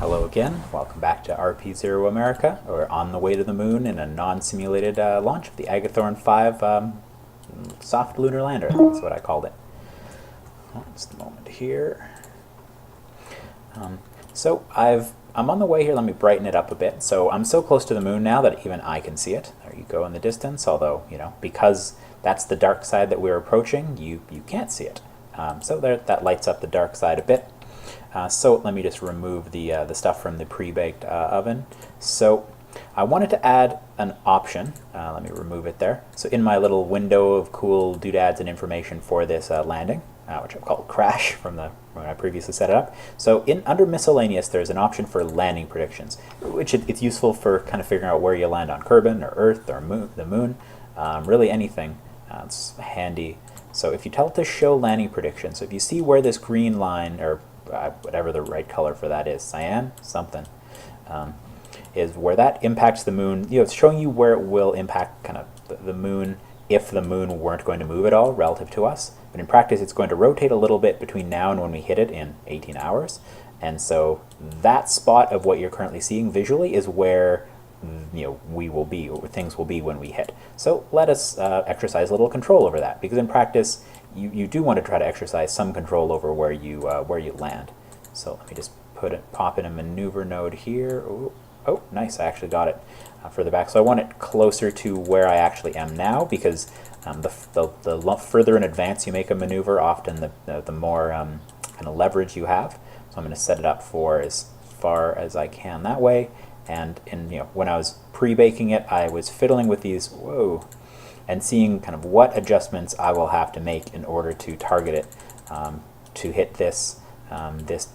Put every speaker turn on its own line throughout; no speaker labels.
Hello again, welcome back to RP-0 America. We're on the way to the moon in a non-simulated launch of the Agathorn 5 soft lunar lander. That's what I called it. Just a moment here. I'm on the way here. Let me brighten it up a bit. So I'm so close to the moon now that even I can see it. There you go in the distance, although, because that's the dark side that we're approaching, you can't see it. So there, that lights up the dark side a bit. So let me just remove the stuff from the pre-baked oven. So I wanted to add an option. Let me remove it there. So in my little window of cool doodads and information for this landing, which I've called Crash from when I previously set it up. So under Miscellaneous, there's an option for landing predictions, which it's useful for kind of figuring out where you land on Kerbin or Earth or the moon, really anything. It's handy. So if you tell it to show landing predictions, so if you see where this green line, or whatever the right color for that is, cyan, something, is where that impacts the moon. It's showing you where it will impact kind of the moon if the moon weren't going to move at all relative to us. But in practice, it's going to rotate a little bit between now and when we hit it in 18 hours. And so that spot of what you're currently seeing visually is where we will be, or things will be when we hit. So let us exercise a little control over that, because in practice, you do want to try to exercise some control over where you land. So let me just pop in a maneuver node here. Oh, nice! I actually got it further back. So I want it closer to where I actually am now, because the further in advance you make a maneuver, often the more kind of leverage you have. So I'm going to set it up for as far as I can that way. And when I was pre-baking it, I was fiddling with these, and seeing kind of what adjustments I will have to make in order to target it to hit this this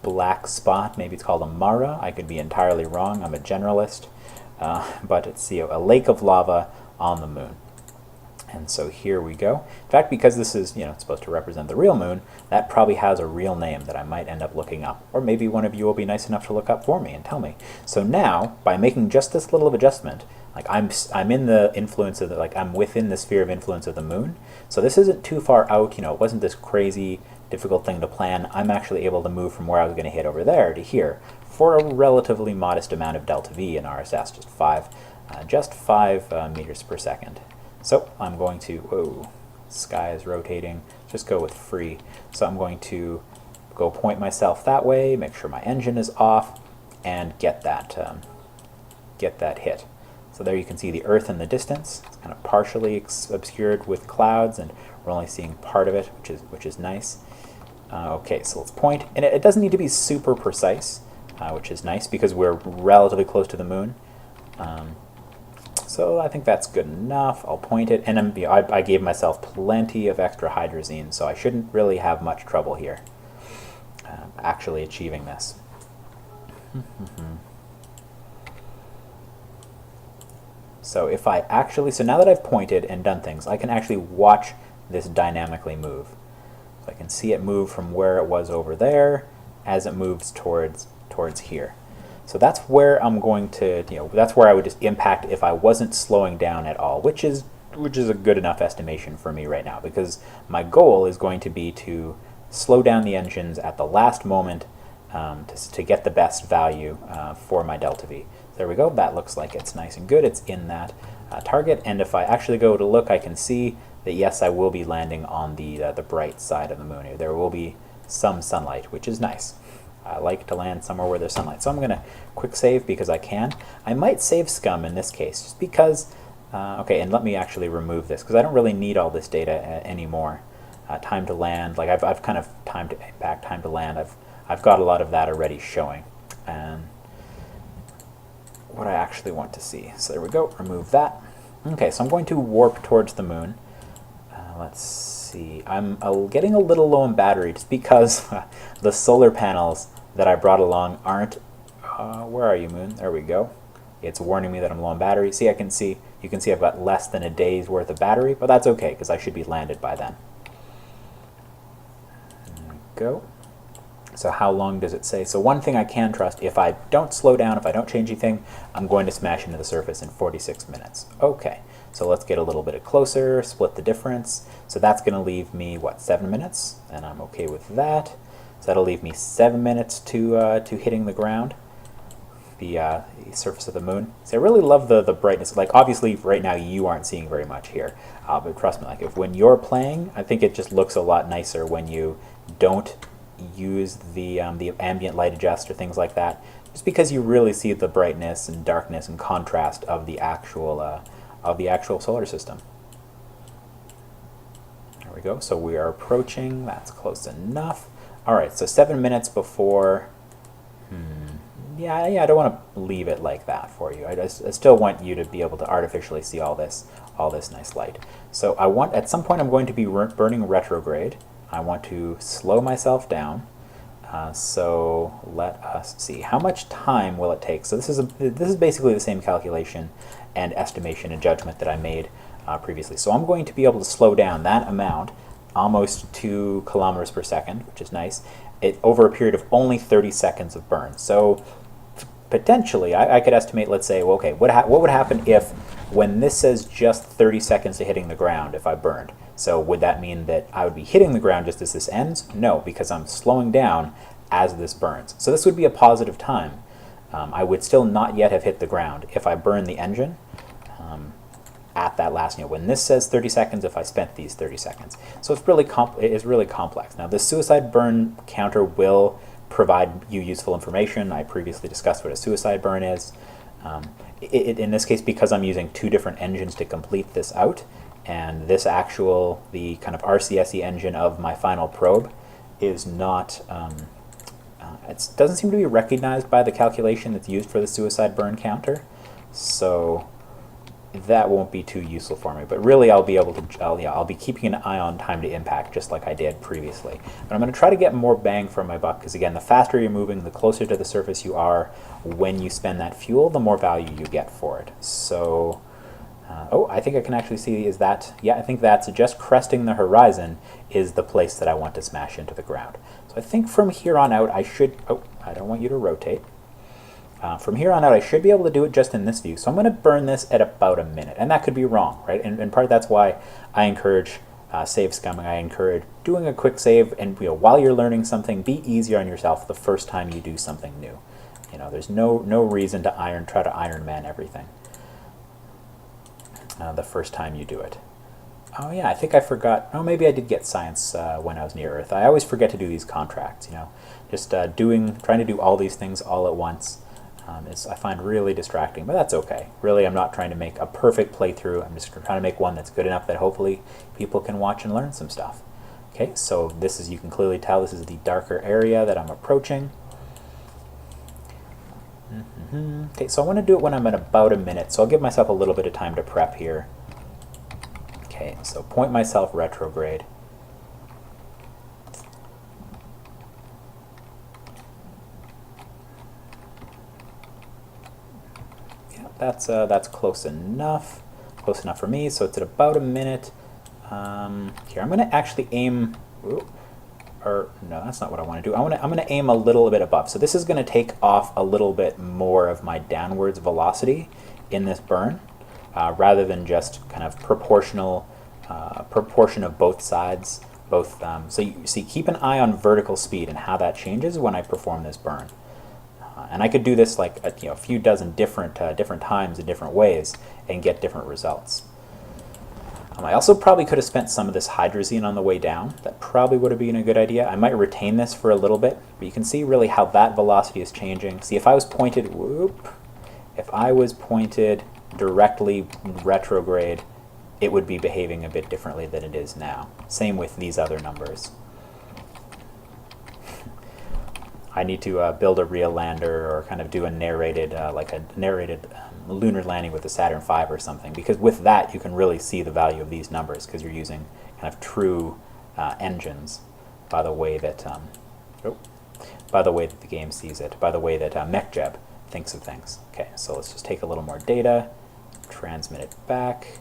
black spot. Maybe it's called a Mara. I could be entirely wrong. I'm a generalist, but it's a lake of lava on the moon. And so here we go. In fact, because this is it's supposed to represent the real moon, that probably has a real name that I might end up looking up, or maybe one of you will be nice enough to look up for me and tell me. So now, by making just this little of adjustment, like I'm in the influence of I'm within the sphere of influence of the moon. So this isn't too far out. It wasn't this crazy difficult thing to plan. I'm actually able to move from where I was going to hit over there to here for a relatively modest amount of delta V in RSS, just 5 meters per second. So I'm going to, sky is rotating, just go with free. So I'm going to go point myself that way, make sure my engine is off, and get that hit. So there you can see the Earth in the distance. It's kind of partially obscured with clouds, and we're only seeing part of it, which is nice. Okay, so let's point, and it doesn't need to be super precise, which is nice because we're relatively close to the moon. So I think that's good enough. I'll point it, and I gave myself plenty of extra hydrazine, so I shouldn't really have much trouble here actually achieving this. So now that I've pointed and done things, I can actually watch this dynamically move. So I can see it move from where it was over there as it moves towards here. So that's where I'm going to, that's where I would just impact if I wasn't slowing down at all, which is a good enough estimation for me right now, because my goal is going to be to slow down the engines at the last moment to get the best value for my delta V. So there we go. That looks like it's nice and good. It's in that target, and if I actually go to look, I can see that yes, I will be landing on the bright side of the moon. There will be some sunlight, which is nice. I like to land somewhere where there's sunlight. So I'm going to quick save because I can. I might save scum in this case just because, okay, and let me actually remove this because I don't really need all this data anymore. Time to land, I've kind of time to impact, time to land. I've got a lot of that already showing. And what I actually want to see. So there we go, remove that. Okay, so I'm going to warp towards the moon. Let's see, I'm getting a little low in battery just because the solar panels that I brought along aren't, where are you, moon? There we go. It's warning me that I'm low on battery. See, you can see I've got less than a day's worth of battery, but that's okay because I should be landed by then. There we go. So how long does it say? So one thing I can trust, if I don't slow down, if I don't change anything, I'm going to smash into the surface in 46 minutes. Okay, so let's get a little bit closer, split the difference. So that's going to leave me, what, 7 minutes? And I'm okay with that. So that'll leave me 7 minutes to hitting the ground, the surface of the moon. So I really love the brightness. Like, obviously right now you aren't seeing very much here, but trust me, like, when you're playing, I think it just looks a lot nicer when you don't use the ambient light adjust or things like that, just because you really see the brightness and darkness and contrast of the actual solar system. There we go. So we are approaching. That's close enough. All right. So 7 minutes before. Yeah. I don't want to leave it like that for you. I still want you to be able to artificially see all this nice light. So I want, at some point, I'm going to be burning retrograde. I want to slow myself down. So let us see, how much time will it take? So this is basically the same calculation and estimation and judgment that I made previously. So I'm going to be able to slow down that amount, almost 2 kilometers per second, which is nice, over a period of only 30 seconds of burn. So potentially, I could estimate, let's say, well, okay, what would happen if, when this says just 30 seconds to hitting the ground, if I burned? So would that mean that I would be hitting the ground just as this ends? No, because I'm slowing down as this burns. So this would be a positive time. I would still not yet have hit the ground if I burn the engine at that last, when this says 30 seconds, if I spent these 30 seconds. So it's really complex. Now, the suicide burn counter will provide you useful information. I previously discussed what a suicide burn is. In this case, because I'm using 2 different engines to complete this out, and this the kind of RCSE engine of my final probe is not, it doesn't seem to be recognized by the calculation that's used for the suicide burn counter, so that won't be too useful for me. But really, I'll be keeping an eye on time to impact, just like I did previously. But I'm going to try to get more bang for my buck, because again, the faster you're moving, the closer to the surface you are when you spend that fuel, the more value you get for it. So, oh, I think I can actually see, is that, yeah, I think that's just cresting the horizon is the place that I want to smash into the ground. So I think from here on out, I should, oh, I don't want you to rotate. From here on out, I should be able to do it just in this view. So I'm going to burn this at about a minute, and that could be wrong, right? And in part, that's why I encourage save scumming. I encourage doing a quick save, and while you're learning something, be easier on yourself the first time you do something new. There's no reason to try to Iron Man everything the first time you do it. Oh yeah, I think I forgot. Oh, maybe I did get science when I was near Earth. I always forget to do these contracts. Just trying to do all these things all at once. I find really distracting, but that's okay. Really, I'm not trying to make a perfect playthrough. I'm just trying to make one that's good enough that hopefully people can watch and learn some stuff. Okay, so this is, you can clearly tell this is the darker area that I'm approaching. Okay, so I want to do it when I'm at about a minute, so I'll give myself a little bit of time to prep here. Okay, so point myself retrograde. That's close enough for me. So it's at about a minute. Here, I'm going to actually aim. Or no, that's not what I want to do. I'm going to aim a little bit above. So this is going to take off a little bit more of my downwards velocity in this burn, rather than just kind of proportion of both sides. So you see, keep an eye on vertical speed and how that changes when I perform this burn. And I could do this like a few dozen different times in different ways and get different results. I also probably could have spent some of this hydrazine on the way down. That probably would have been a good idea. I might retain this for a little bit, but you can see really how that velocity is changing. See, if I was pointed directly retrograde, it would be behaving a bit differently than it is now. Same with these other numbers. I need to build a real lander or kind of do a narrated lunar landing with the Saturn V or something, because with that you can really see the value of these numbers, because you're using kind of true engines by the way that the game sees it, by the way that MechJeb thinks of things. Okay, so let's just take a little more data, transmit it back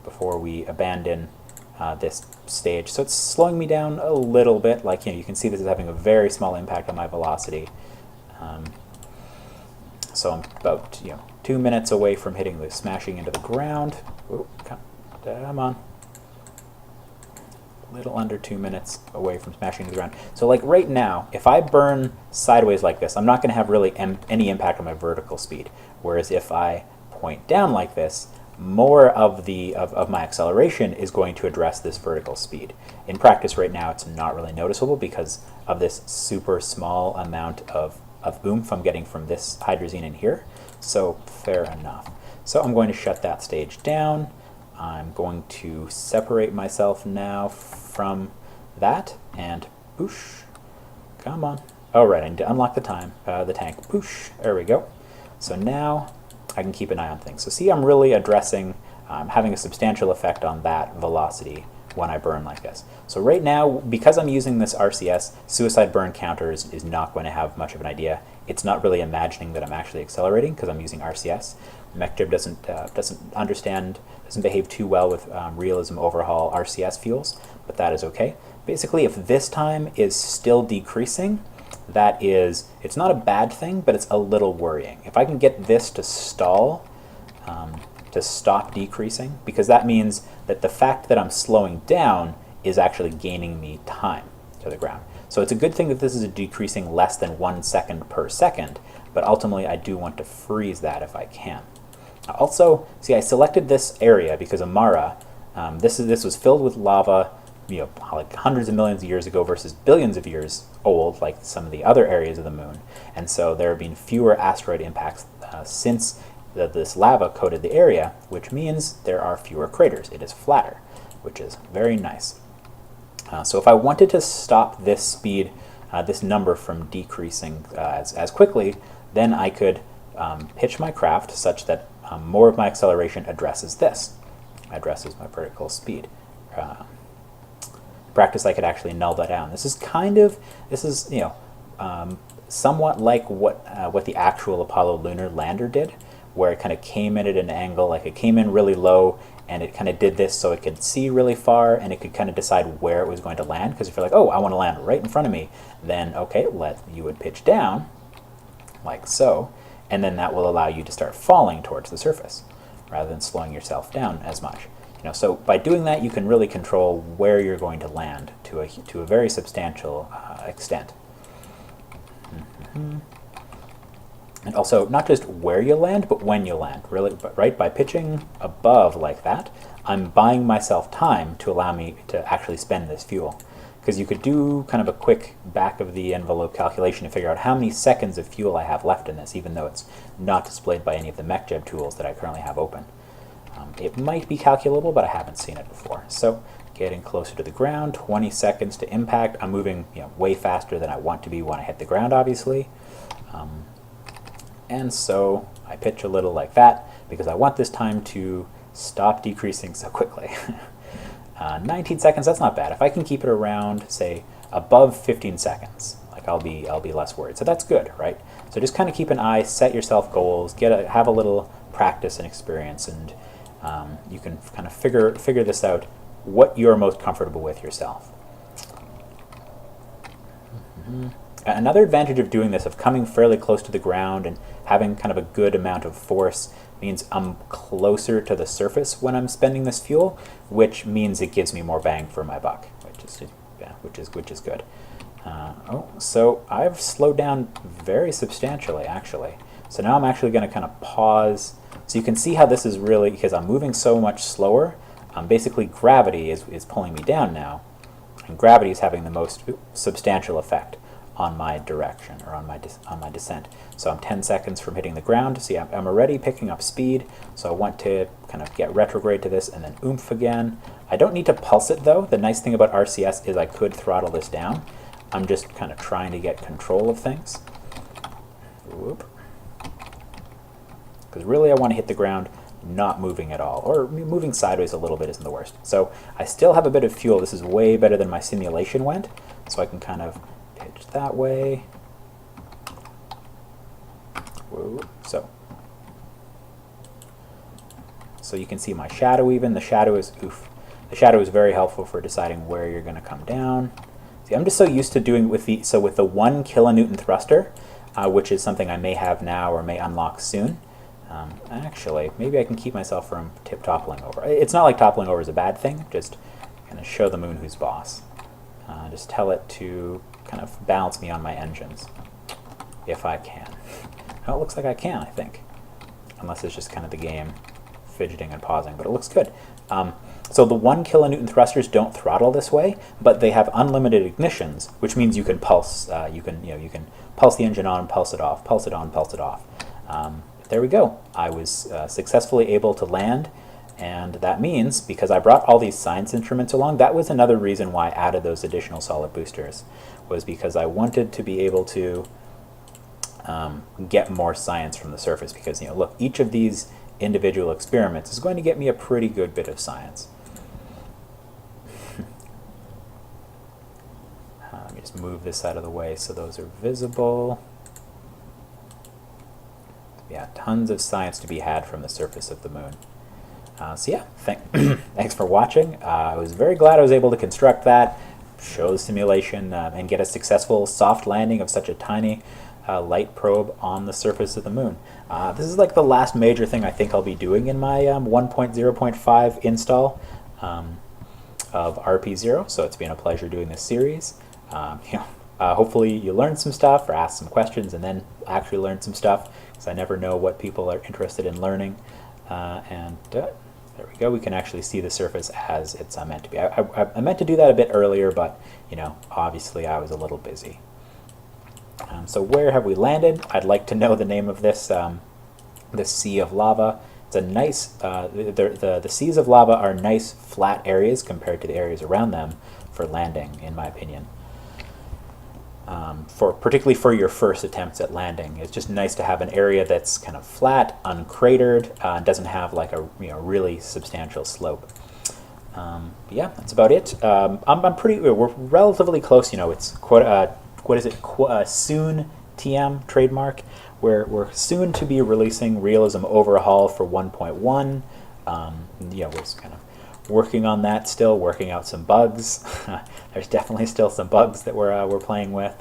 before we abandon this stage. So it's slowing me down a little bit. Like, you can see this is having a very small impact on my velocity. So I'm about 2 minutes away from smashing into the ground. Ooh, come on. a little under 2 minutes away from smashing into the ground. So like right now, if I burn sideways like this, I'm not going to have really any impact on my vertical speed. Whereas if I point down like this, more of my acceleration is going to address this vertical speed. In practice right now, it's not really noticeable because of this super small amount of oomph I'm getting from this hydrazine in here. So fair enough. So I'm going to shut that stage down. I'm going to separate myself now from that, and boosh, come on. Oh right, I need to unlock the tank, boosh, there we go. So now I can keep an eye on things. So see, I'm really addressing, having a substantial effect on that velocity when I burn like this. So right now, because I'm using this RCS, suicide burn counter is not going to have much of an idea. It's not really imagining that I'm actually accelerating because I'm using RCS. MechJib doesn't understand, doesn't behave too well with realism overhaul RCS fuels, but that is okay. Basically, if this time is still decreasing, that is, it's not a bad thing, but it's a little worrying. If I can get this to stall, to stop decreasing, because that means that the fact that I'm slowing down is actually gaining me time to the ground. So it's a good thing that this is decreasing less than 1 second per second, but ultimately I do want to freeze that if I can. Also, see, I selected this area because Amara, this was filled with lava, like hundreds of millions of years ago versus billions of years old, like some of the other areas of the moon. And so there have been fewer asteroid impacts since this lava coated the area, which means there are fewer craters. It is flatter, which is very nice. So if I wanted to stop this speed, this number from decreasing as quickly, then I could pitch my craft such that more of my acceleration addresses my vertical speed. Practice, I could actually null that down. This is somewhat like what the actual Apollo lunar lander did, where it kind of came in at an angle, like it came in really low, and it kind of did this so it could see really far, and it could kind of decide where it was going to land. Because if you're like, oh, I want to land right in front of me, then okay, you would pitch down, like so, and then that will allow you to start falling towards the surface, rather than slowing yourself down as much. So by doing that, you can really control where you're going to land to a very substantial extent. And also, not just where you land, but when you land. Really, right? By pitching above like that, I'm buying myself time to allow me to actually spend this fuel. Because you could do kind of a quick back-of-the-envelope calculation to figure out how many seconds of fuel I have left in this, even though it's not displayed by any of the MechJib tools that I currently have open. It might be calculable, but I haven't seen it before. So getting closer to the ground, 20 seconds to impact. I'm moving way faster than I want to be when I hit the ground, obviously. And so I pitch a little like that because I want this time to stop decreasing so quickly. 19 seconds, that's not bad. If I can keep it around, say, above 15 seconds, like I'll be less worried. So that's good, right? So just kind of keep an eye, set yourself goals, have a little practice and experience, and you can kind of figure this out, what you're most comfortable with yourself. Another advantage of doing this, of coming fairly close to the ground and having kind of a good amount of force, means I'm closer to the surface when I'm spending this fuel, which means it gives me more bang for my buck, which is good. So I've slowed down very substantially, actually. So now I'm actually going to kind of pause. So you can see how this is really, because I'm moving so much slower, basically gravity is pulling me down now, and gravity is having the most substantial effect on my direction, or on my descent. So I'm 10 seconds from hitting the ground. See, I'm already picking up speed, so I want to kind of get retrograde to this and then oomph again. I don't need to pulse it though. The nice thing about RCS is I could throttle this down. I'm just kind of trying to get control of things. Whoop. Because really I want to hit the ground not moving at all, or moving sideways a little bit isn't the worst. So I still have a bit of fuel. This is way better than my simulation went, so I can kind of pitch that way. Whoa. So you can see my shadow even. The shadow is very helpful for deciding where you're going to come down. See, I'm just so used to doing with the 1 kilonewton thruster, which is something I may have now or may unlock soon. Actually, maybe I can keep myself from toppling over. It's not like toppling over is a bad thing, just kind of show the moon who's boss. Just tell it to kind of balance me on my engines, if I can. Oh, it looks like I can, I think. Unless it's just kind of the game fidgeting and pausing, but it looks good. So the 1 kilonewton thrusters don't throttle this way, but they have unlimited ignitions, which means you can pulse. You can pulse the engine on, pulse it off, pulse it on, pulse it off. There we go. I was successfully able to land, and that means, because I brought all these science instruments along, that was another reason why I added those additional solid boosters, was because I wanted to be able to get more science from the surface, because, look, each of these individual experiments is going to get me a pretty good bit of science. Let me just move this out of the way so those are visible. Yeah, tons of science to be had from the surface of the moon. So yeah, thanks for watching. I was very glad I was able to construct that, show the simulation, and get a successful soft landing of such a tiny light probe on the surface of the moon. This is like the last major thing I think I'll be doing in my 1.0.5 install of RP-0, so it's been a pleasure doing this series. Hopefully you learned some stuff or asked some questions and then actually learned some stuff, because I never know what people are interested in learning. There we go. We can actually see the surface as it's meant to be. I meant to do that a bit earlier, but obviously I was a little busy. So where have we landed? I'd like to know the name of this this sea of lava. It's a nice. The seas of lava are nice flat areas compared to the areas around them for landing, in my opinion. Particularly for your first attempts at landing, it's just nice to have an area that's kind of flat, uncratered, doesn't have like a really substantial slope. Yeah, that's about it. We're relatively close. It's what is it? Soon TM trademark. We're soon to be releasing Realism Overhaul for 1.1. We're just kind of working on that still, working out some bugs. There's definitely still some bugs that we're playing with.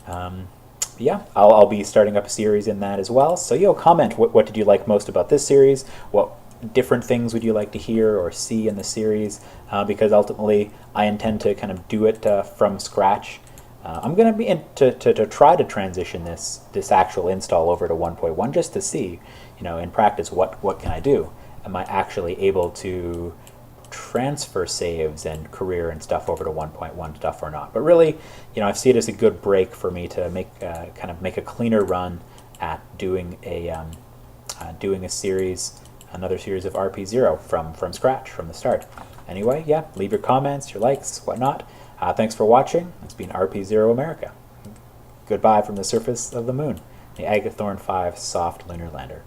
Yeah, I'll be starting up a series in that as well. So comment what did you like most about this series? What different things would you like to hear or see in the series? Because ultimately I intend to kind of do it from scratch. I'm going to be to try to transition this actual install over to 1.1 just to see, in practice what can I do? Am I actually able to transfer saves and career and stuff over to 1.1 stuff or not? But really, I see it as a good break for me to make make a cleaner run at doing a series, another series of RP-0 from scratch, from the start. Anyway, yeah, leave your comments, your likes, whatnot. Thanks for watching. It's been RP-0 America. Goodbye from the surface of the moon, the Agathorn 5 soft lunar lander.